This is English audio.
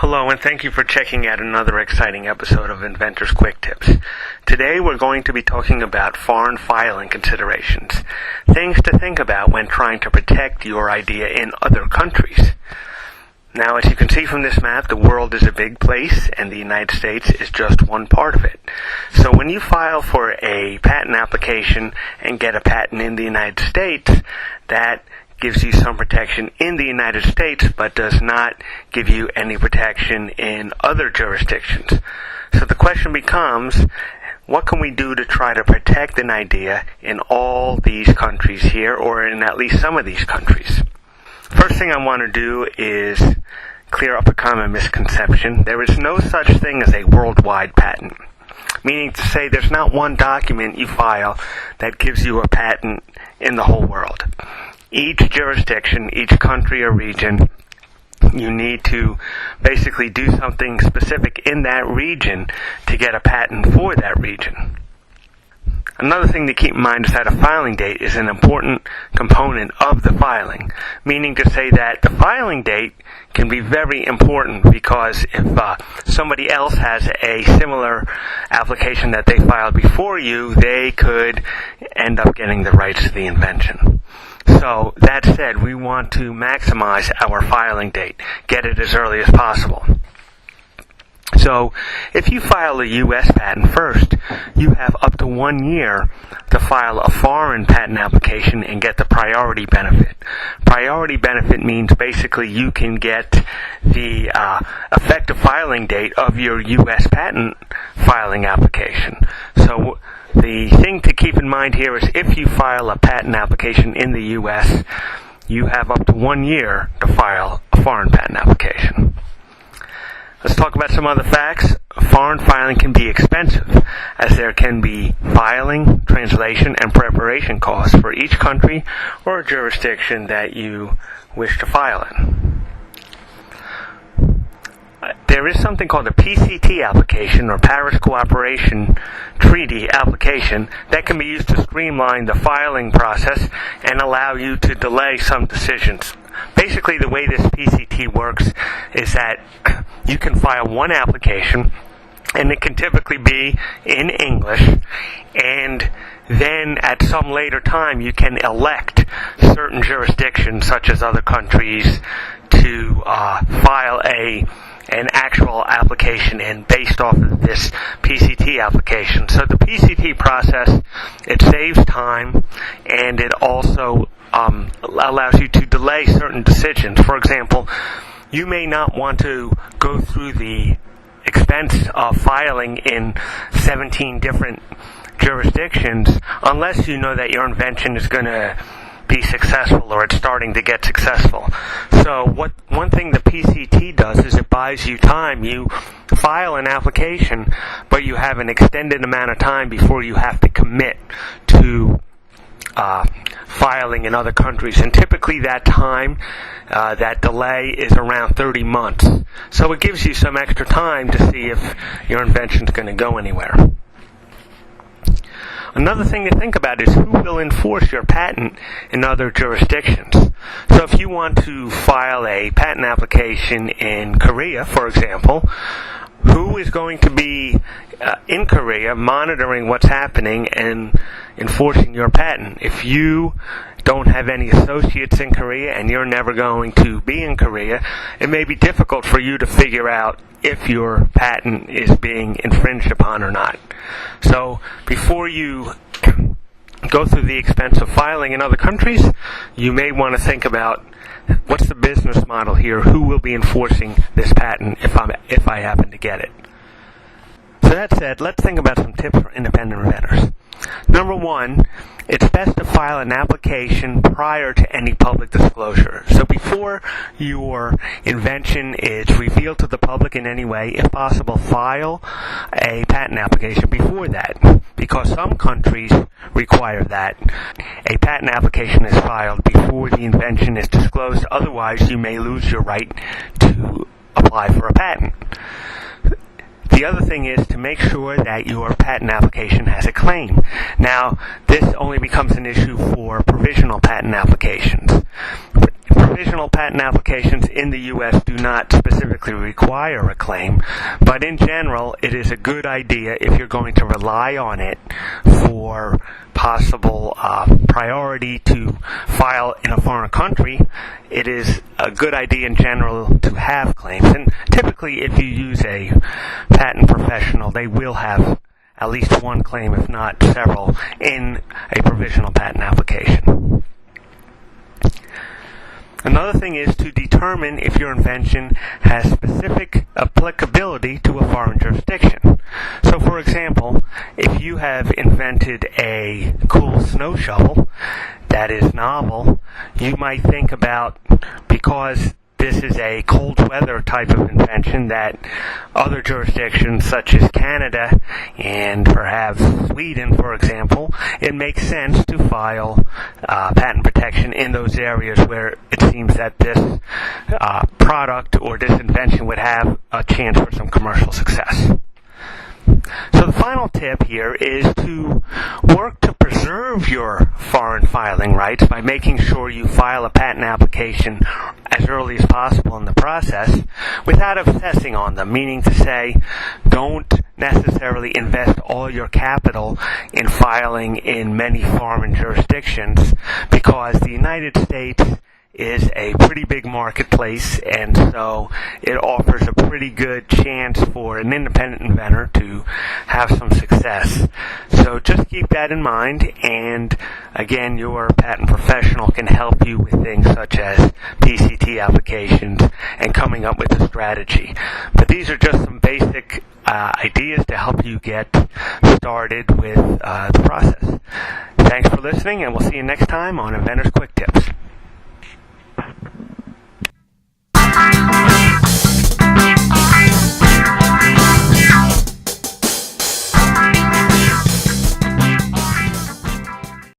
Hello, and thank you for checking out another exciting episode of Inventor's Quick Tips. Today we're going to be talking about foreign filing considerations, things to think about when trying to protect your idea in other countries. Now, as you can see from this map, the world is a big place, and the United States is just one part of it. So when you file for a patent application and get a patent in the United States, that gives you some protection in the United States, but does not give you any protection in other jurisdictions. So the question becomes, what can we do to try to protect an idea in all these countries here, or in at least some of these countries? First thing I want to do is clear up a common misconception. There is no such thing as a worldwide patent, meaning to say there's not one document you file that gives you a patent in the whole world. Each jurisdiction, each country or region, you need to basically do something specific in that region to get a patent for that region. Another thing to keep in mind is that a filing date is an important component of the filing, meaning to say that the filing date can be very important because if somebody else has a similar application that they filed before you, they could end up getting the rights to the invention. So, that said, we want to maximize our filing date, get it as early as possible. So, if you file a U.S. patent first, you have up to 1 year to file a foreign patent application and get the priority benefit. Priority benefit means basically you can get the effective filing date of your U.S. patent filing application. So, the thing to keep in mind here is if you file a patent application in the U.S., you have up to 1 year to file a foreign patent application. Let's talk about some other facts. Foreign filing can be expensive, as there can be filing, translation, and preparation costs for each country or jurisdiction that you wish to file in. There is something called a PCT application, or Paris Cooperation Treaty application, that can be used to streamline the filing process and allow you to delay some decisions. Basically, the way this PCT works is that you can file one application, and it can typically be in English, and then at some later time you can elect certain jurisdictions, such as other countries, to file an actual application in based off of this PCT application. So the PCT process, it saves time, and it also allows you to delay certain decisions. For example, you may not want to go through the expense of filing in 17 different jurisdictions unless you know that your invention is going to be successful or it's starting to get successful. So one thing the PCT does is it buys you time. You file an application, but you have an extended amount of time before you have to commit to filing in other countries. And typically that time, that delay is around 30 months. So it gives you some extra time to see if your invention is going to go anywhere. Another thing to think about is who will enforce your patent in other jurisdictions. So if you want to file a patent application in Korea, for example, who is going to be in Korea monitoring what's happening and enforcing your patent? If you don't have any associates in Korea and you're never going to be in Korea, it may be difficult for you to figure out if your patent is being infringed upon or not. So before you go through the expense of filing in other countries, you may want to think about what's the business model here, who will be enforcing this patent if I happen to get it. So that said, let's think about some tips for independent inventors. Number one, it's best to file an application prior to any public disclosure. So before your invention is revealed to the public in any way, if possible, file a patent application before that, because some countries require that a patent application is filed before the invention is disclosed. Otherwise, you may lose your right to apply for a patent. The other thing is to make sure that your patent application has a claim. Now, this only becomes an issue for provisional patent applications. Provisional patent applications in the U.S. do not specifically require a claim, but in general, it is a good idea if you're going to rely on it for possible priority to file in a foreign country. It is a good idea in general to have claims, and typically if you use a patent professional, they will have at least one claim, if not several, in a provisional patent application. Another thing is to determine if your invention has specific applicability to a foreign jurisdiction. So, for example, if you have invented a cool snow shovel that is novel, you might think about, because this is a cold weather type of invention, that other jurisdictions such as Canada and perhaps Sweden, for example, it makes sense to file patent protection in those areas where it seems that this product or this invention would have a chance for some commercial success. So the final tip here is to work to preserve your foreign filing rights by making sure you file a patent application as early as possible in the process without obsessing on them, meaning to say, don't necessarily invest all your capital in filing in many foreign jurisdictions, because the United States is a pretty big marketplace, and so it offers a pretty good chance for an independent inventor to have some success. So just keep that in mind, and again, your patent professional can help you with things such as PCT applications and coming up with a strategy. But these are just some basic ideas to help you get started with the process. Thanks for listening, and we'll see you next time on Inventor's Quick Tips.